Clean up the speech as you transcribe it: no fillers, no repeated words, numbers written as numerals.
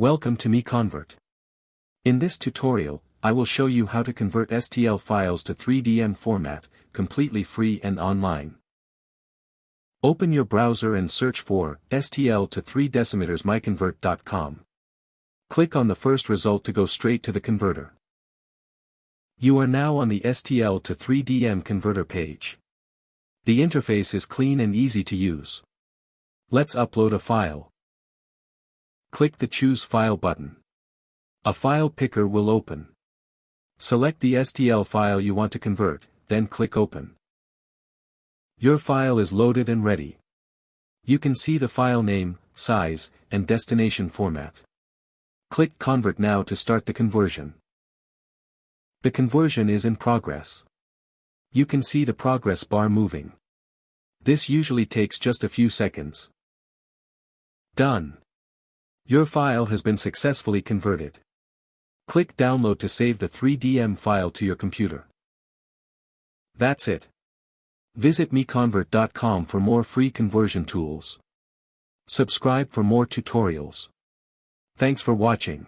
Welcome to MiConvert. In this tutorial, I will show you how to convert STL files to 3DM format, completely free and online. Open your browser and search for STL to 3 decimeters MiConvert.com. Click on the first result to go straight to the converter. You are now on the STL to 3DM converter page. The interface is clean and easy to use. Let's upload a file. Click the Choose File button. A file picker will open. Select the STL file you want to convert, then click Open. Your file is loaded and ready. You can see the file name, size, and destination format. Click Convert now to start the conversion. The conversion is in progress. You can see the progress bar moving. This usually takes just a few seconds. Done. Your file has been successfully converted. Click Download to save the 3DM file to your computer. That's it. Visit MiConvert.com for more free conversion tools. Subscribe for more tutorials. Thanks for watching.